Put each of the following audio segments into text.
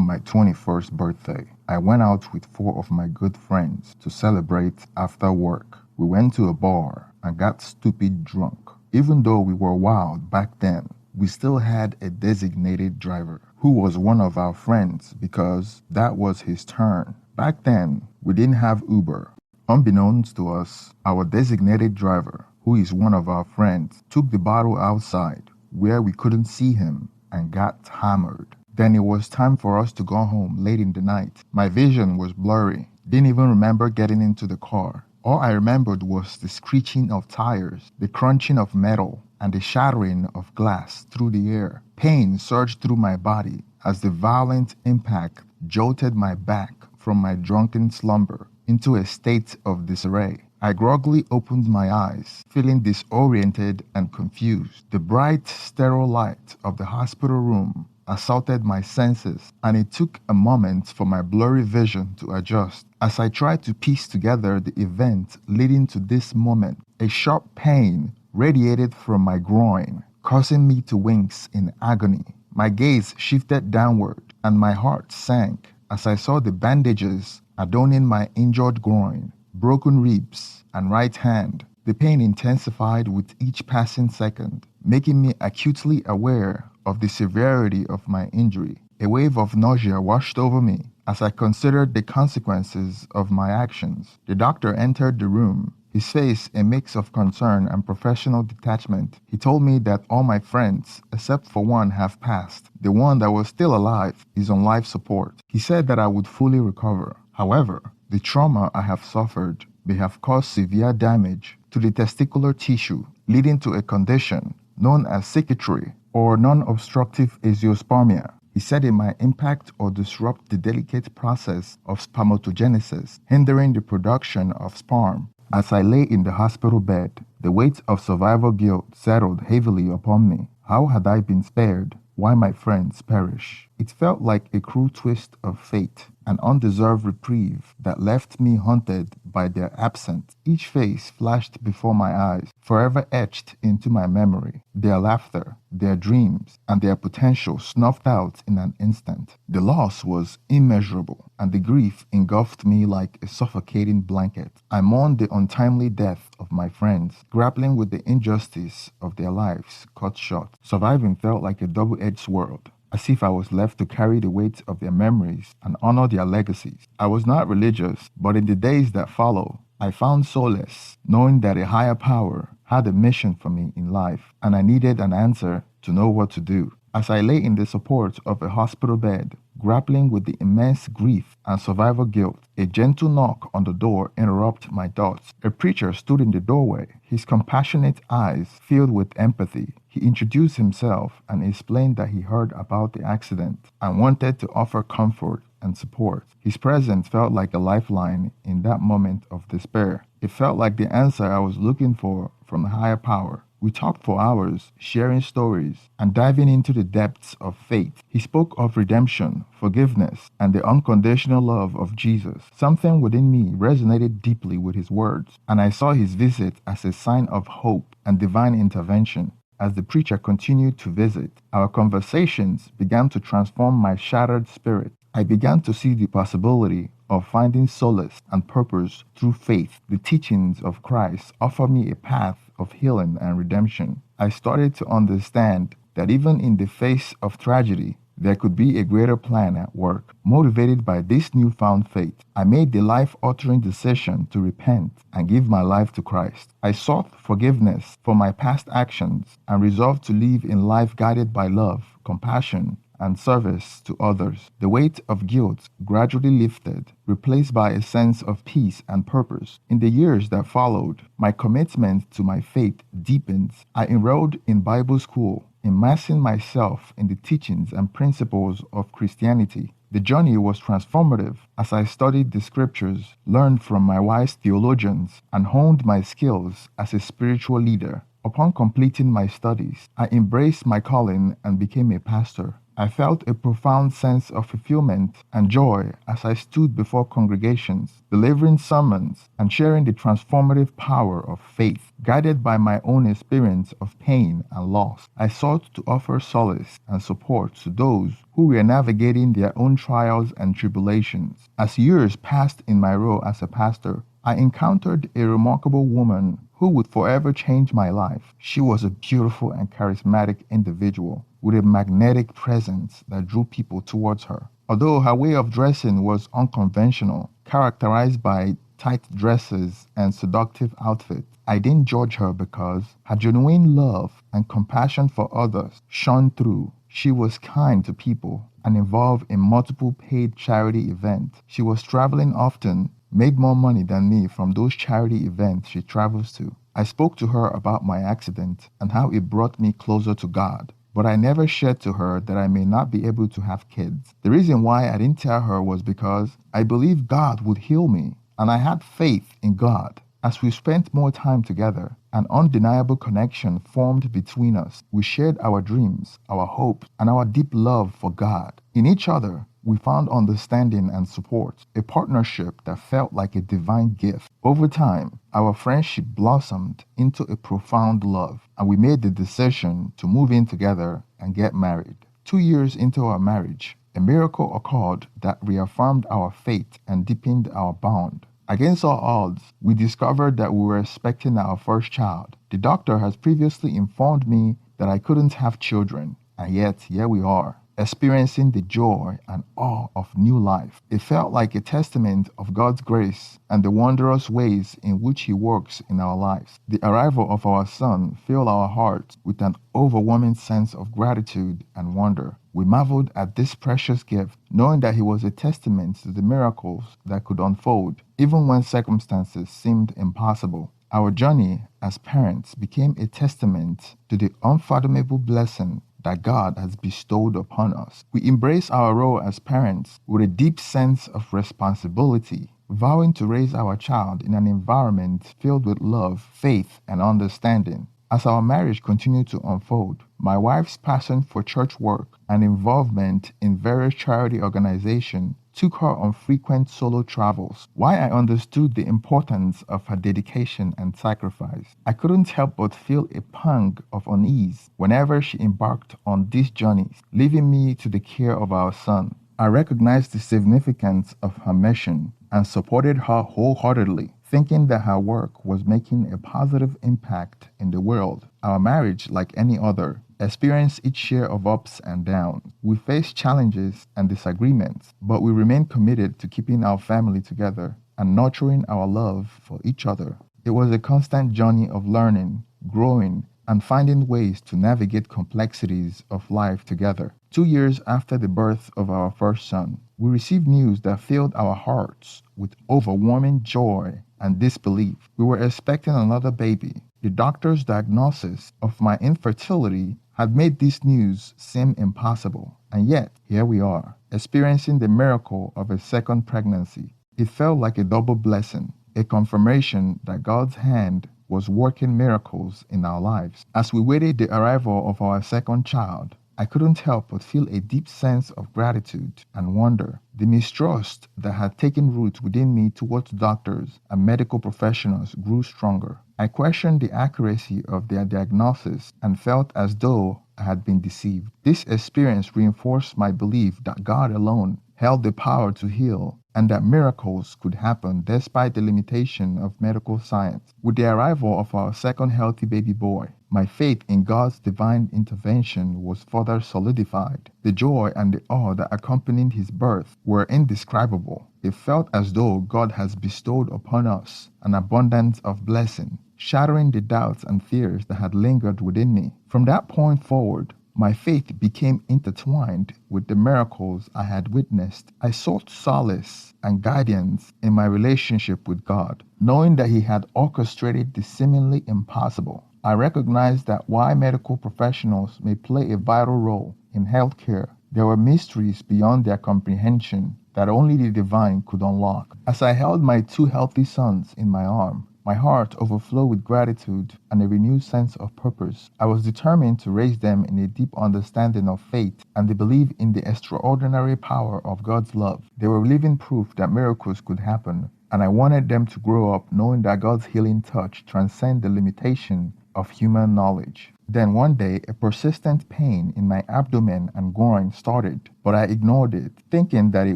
On my 21st birthday, I went out with four of my good friends to celebrate after work. We went to a bar and got stupid drunk. Even though we were wild back then, we still had a designated driver who was one of our friends because that was his turn. Back then, we didn't have Uber. Unbeknownst to us, our designated driver, who is one of our friends, took the bottle outside where we couldn't see him and got hammered. Then it was time for us to go home late in the night. My vision was blurry. Didn't even remember getting into the car. All I remembered was the screeching of tires, the crunching of metal, and the shattering of glass through the air. Pain surged through my body as the violent impact jolted my back from my drunken slumber into a state of disarray. I groggily opened my eyes, feeling disoriented and confused. The bright, sterile light of the hospital room assaulted my senses, and it took a moment for my blurry vision to adjust. As I tried to piece together the event leading to this moment, a sharp pain radiated from my groin, causing me to wince in agony. My gaze shifted downward, and my heart sank as I saw the bandages adorning my injured groin, broken ribs, and right hand. The pain intensified with each passing second, making me acutely aware of the severity of my injury. A wave of nausea washed over me as I considered the consequences of my actions. The doctor entered the room, his face a mix of concern and professional detachment. He told me that all my friends, except for one, have passed. The one that was still alive is on life support. He said that I would fully recover. However, the trauma I have suffered may have caused severe damage to the testicular tissue, leading to a condition known as cicatrix or non-obstructive azoospermia. He said it might impact or disrupt the delicate process of spermatogenesis, hindering the production of sperm. As I lay in the hospital bed, the weight of survival guilt settled heavily upon me. How had I been spared? Why my friends perish? It felt like a cruel twist of fate, an undeserved reprieve that left me haunted by their absence. Each face flashed before my eyes, forever etched into my memory. Their laughter, their dreams, and their potential snuffed out in an instant. The loss was immeasurable, and the grief engulfed me like a suffocating blanket. I mourned the untimely death of my friends, grappling with the injustice of their lives cut short. Surviving felt like a double-edged sword, as if I was left to carry the weight of their memories and honor their legacies. I was not religious, but in the days that followed, I found solace, knowing that a higher power had a mission for me in life, and I needed an answer to know what to do. As I lay in the support of a hospital bed, grappling with the immense grief and survival guilt, a gentle knock on the door interrupted my thoughts. A preacher stood in the doorway, his compassionate eyes filled with empathy. He introduced himself and explained that he heard about the accident and wanted to offer comfort and support. His presence felt like a lifeline in that moment of despair. It felt like the answer I was looking for from a higher power. We talked for hours, sharing stories and diving into the depths of faith. He spoke of redemption, forgiveness, and the unconditional love of Jesus. Something within me resonated deeply with his words, and I saw his visit as a sign of hope and divine intervention. As the preacher continued to visit, our conversations began to transform my shattered spirit. I began to see the possibility of finding solace and purpose through faith. The teachings of Christ offer me a path of healing and redemption. I started to understand that even in the face of tragedy, there could be a greater plan at work. Motivated by this newfound faith, I made the life-altering decision to repent and give my life to Christ. I sought forgiveness for my past actions and resolved to live in life guided by love, compassion, and service to others. The weight of guilt gradually lifted, replaced by a sense of peace and purpose. In the years that followed, my commitment to my faith deepened. I enrolled in Bible school, immersing myself in the teachings and principles of Christianity. The journey was transformative as I studied the scriptures, learned from my wise theologians, and honed my skills as a spiritual leader. Upon completing my studies, I embraced my calling and became a pastor. I felt a profound sense of fulfillment and joy as I stood before congregations, delivering sermons and sharing the transformative power of faith. Guided by my own experience of pain and loss, I sought to offer solace and support to those who were navigating their own trials and tribulations. As years passed in my role as a pastor, I encountered a remarkable woman who would forever change my life. She was a beautiful and charismatic individual with a magnetic presence that drew people towards her. Although her way of dressing was unconventional, characterized by tight dresses and seductive outfits, I didn't judge her because her genuine love and compassion for others shone through. She was kind to people and involved in multiple paid charity events. She was traveling often, made more money than me from those charity events she travels to. I spoke to her about my accident and how it brought me closer to God. But I never shared to her that I may not be able to have kids. The reason why I didn't tell her was because I believed God would heal me, and I had faith in God. As we spent more time together, an undeniable connection formed between us. We shared our dreams, our hopes, and our deep love for God. In each other, we found understanding and support, a partnership that felt like a divine gift. Over time, our friendship blossomed into a profound love, and we made the decision to move in together and get married. 2 years into our marriage, a miracle occurred that reaffirmed our faith and deepened our bond. Against all odds, we discovered that we were expecting our first child. The doctor has previously informed me that I couldn't have children, and yet here we are, experiencing the joy and awe of new life. It felt like a testament of God's grace and the wondrous ways in which He works in our lives. The arrival of our son filled our hearts with an overwhelming sense of gratitude and wonder. We marveled at this precious gift, knowing that he was a testament to the miracles that could unfold, even when circumstances seemed impossible. Our journey as parents became a testament to the unfathomable blessing that God has bestowed upon us. We embrace our role as parents with a deep sense of responsibility, vowing to raise our child in an environment filled with love, faith, and understanding. As our marriage continued to unfold, my wife's passion for church work and involvement in various charity organizations took her on frequent solo travels. While I understood the importance of her dedication and sacrifice, I couldn't help but feel a pang of unease whenever she embarked on these journeys, leaving me to the care of our son. I recognized the significance of her mission and supported her wholeheartedly, thinking that her work was making a positive impact in the world. Our marriage, like any other, experienced its share of ups and downs. We faced challenges and disagreements, but we remained committed to keeping our family together and nurturing our love for each other. It was a constant journey of learning, growing, and finding ways to navigate complexities of life together. 2 years after the birth of our first son, we received news that filled our hearts with overwhelming joy and disbelief. We were expecting another baby. The doctor's diagnosis of my infertility had made this news seem impossible. And yet, here we are, experiencing the miracle of a second pregnancy. It felt like a double blessing, a confirmation that God's hand was working miracles in our lives. As we waited the arrival of our second child, I couldn't help but feel a deep sense of gratitude and wonder. The mistrust that had taken root within me towards doctors and medical professionals grew stronger. I questioned the accuracy of their diagnosis and felt as though I had been deceived. This experience reinforced my belief that God alone held the power to heal and that miracles could happen despite the limitation of medical science. With the arrival of our second healthy baby boy, my faith in God's divine intervention was further solidified. The joy and the awe that accompanied his birth were indescribable. It felt as though God has bestowed upon us an abundance of blessing, shattering the doubts and fears that had lingered within me. From that point forward, my faith became intertwined with the miracles I had witnessed. I sought solace and guidance in my relationship with God, knowing that He had orchestrated the seemingly impossible. I recognized that while medical professionals may play a vital role in healthcare, there were mysteries beyond their comprehension that only the divine could unlock. As I held my 2 healthy sons in my arm, My heart overflowed with gratitude and a renewed sense of purpose. I was determined to raise them in a deep understanding of faith and the belief in the extraordinary power of God's love. They were living proof that miracles could happen, and I wanted them to grow up knowing that God's healing touch transcends the limitation of human knowledge. Then one day, a persistent pain in my abdomen and groin started, but I ignored it, thinking that it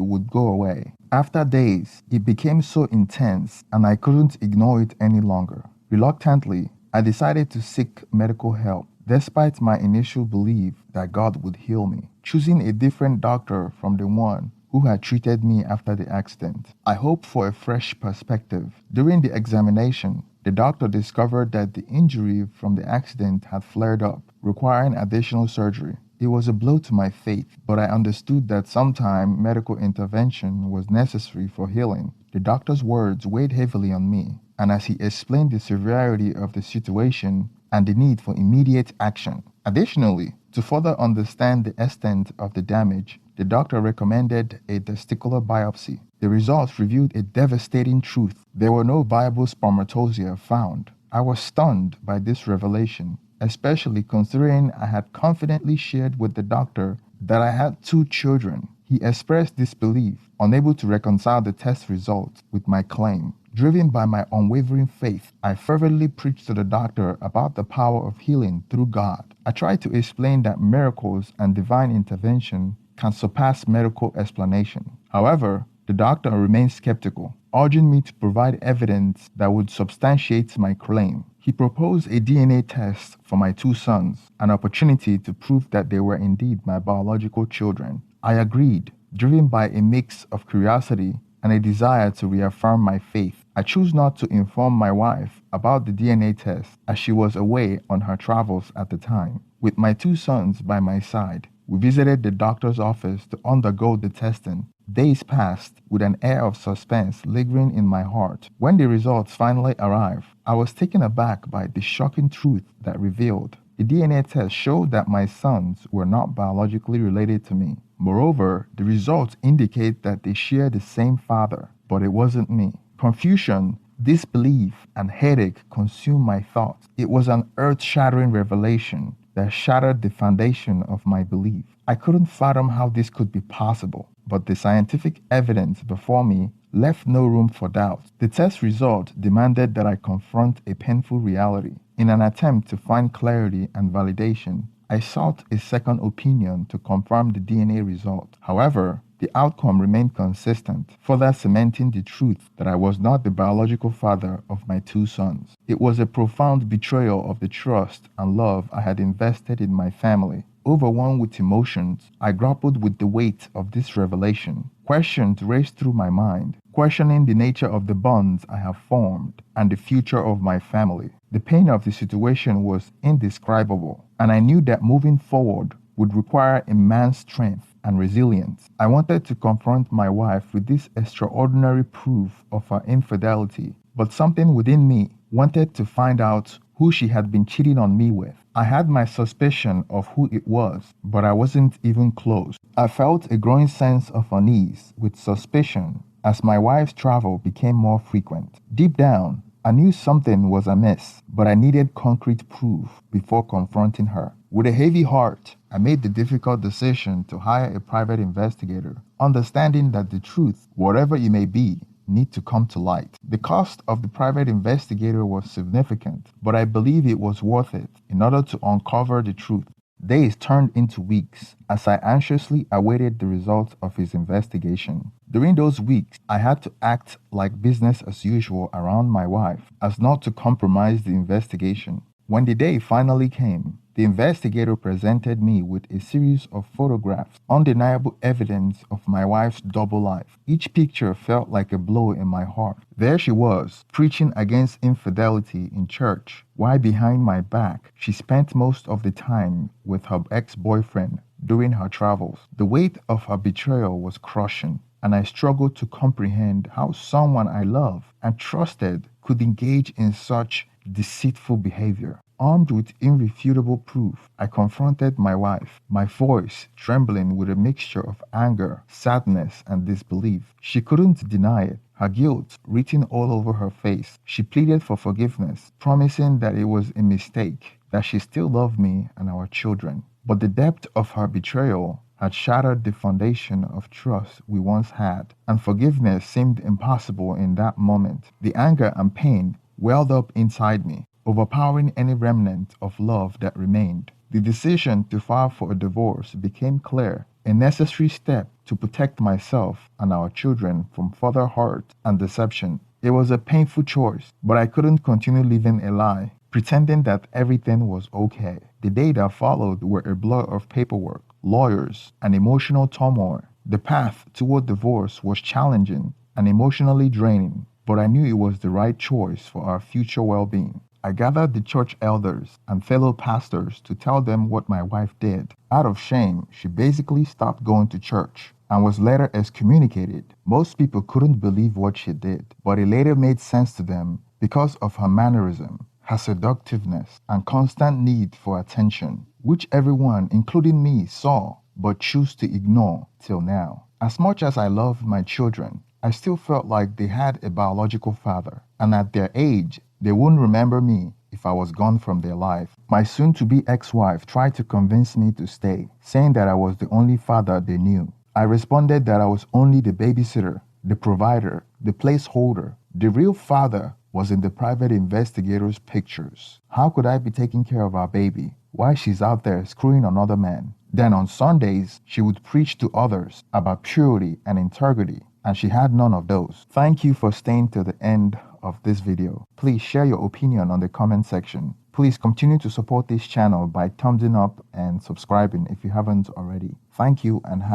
would go away. After days, it became so intense and I couldn't ignore it any longer. Reluctantly, I decided to seek medical help, despite my initial belief that God would heal me, choosing a different doctor from the one who had treated me after the accident. I hoped for a fresh perspective. During the examination, the doctor discovered that the injury from the accident had flared up, requiring additional surgery. It was a blow to my faith, but I understood that sometime medical intervention was necessary for healing. The doctor's words weighed heavily on me, and as he explained the severity of the situation and the need for immediate action. Additionally, to further understand the extent of the damage, the doctor recommended a testicular biopsy. The results revealed a devastating truth. There were no viable spermatozoa found. I was stunned by this revelation, especially considering I had confidently shared with the doctor that I had 2 children. He expressed disbelief, unable to reconcile the test results with my claim. Driven by my unwavering faith, I fervently preached to the doctor about the power of healing through God. I tried to explain that miracles and divine intervention can surpass medical explanation. However, the doctor remained skeptical, urging me to provide evidence that would substantiate my claim. He proposed a DNA test for my 2 sons, an opportunity to prove that they were indeed my biological children. I agreed, driven by a mix of curiosity and a desire to reaffirm my faith. I chose not to inform my wife about the DNA test as she was away on her travels at the time. With my 2 sons by my side, we visited the doctor's office to undergo the testing. Days passed with an air of suspense lingering in my heart. When the results finally arrived, I was taken aback by the shocking truth that revealed. The DNA test showed that my sons were not biologically related to me. Moreover, the results indicate that they share the same father, but it wasn't me. Confusion, disbelief, and headache consumed my thoughts. It was an earth-shattering revelation that shattered the foundation of my belief. I couldn't fathom how this could be possible, but the scientific evidence before me left no room for doubt. The test result demanded that I confront a painful reality. In an attempt to find clarity and validation, I sought a second opinion to confirm the DNA result. However, the outcome remained consistent, further cementing the truth that I was not the biological father of my 2 sons. It was a profound betrayal of the trust and love I had invested in my family. Overwhelmed with emotions, I grappled with the weight of this revelation. Questions raced through my mind, questioning the nature of the bonds I have formed and the future of my family. The pain of the situation was indescribable, and I knew that moving forward would require immense strength and resilience. I wanted to confront my wife with this extraordinary proof of her infidelity, but something within me wanted to find out who she had been cheating on me with. I had my suspicion of who it was, but I wasn't even close. I felt a growing sense of unease with suspicion as my wife's travel became more frequent. Deep down, I knew something was amiss, but I needed concrete proof before confronting her. With a heavy heart, I made the difficult decision to hire a private investigator, understanding that the truth, whatever it may be, need to come to light. The cost of the private investigator was significant, but I believe it was worth it in order to uncover the truth. Days turned into weeks as I anxiously awaited the results of his investigation. During those weeks, I had to act like business as usual around my wife, as not to compromise the investigation. When the day finally came, the investigator presented me with a series of photographs, undeniable evidence of my wife's double life. Each picture felt like a blow in my heart. There she was, preaching against infidelity in church, while behind my back, she spent most of the time with her ex-boyfriend during her travels. The weight of her betrayal was crushing, and I struggled to comprehend how someone I loved and trusted could engage in such deceitful behavior. Armed with irrefutable proof, I confronted my wife, my voice trembling with a mixture of anger, sadness, and disbelief. She couldn't deny it, her guilt written all over her face. She pleaded for forgiveness, promising that it was a mistake, that she still loved me and our children. But the depth of her betrayal had shattered the foundation of trust we once had, and forgiveness seemed impossible in that moment. The anger and pain welled up inside me, overpowering any remnant of love that remained. The decision to file for a divorce became clear, a necessary step to protect myself and our children from further hurt and deception. It was a painful choice, but I couldn't continue living a lie, pretending that everything was okay. The day that followed were a blur of paperwork, lawyers, and emotional turmoil. The path toward divorce was challenging and emotionally draining, but I knew it was the right choice for our future well-being. I gathered the church elders and fellow pastors to tell them what my wife did. Out of shame, she basically stopped going to church and was later excommunicated. Most people couldn't believe what she did, but it later made sense to them because of her mannerism, her seductiveness, and constant need for attention, which everyone, including me, saw but chose to ignore till now. As much as I loved my children, I still felt like they had a biological father, and at their age, they wouldn't remember me if I was gone from their life. My soon-to-be ex-wife tried to convince me to stay, saying that I was the only father they knew. I responded that I was only the babysitter, the provider, the placeholder. The real father was in the private investigator's pictures. How could I be taking care of our baby while she's out there screwing another man? Then on Sundays, she would preach to others about purity and integrity, and she had none of those. Thank you for staying to the end of this video. Please share your opinion on the comment section. Please continue to support this channel by thumbsing up and subscribing if you haven't already. Thank you and have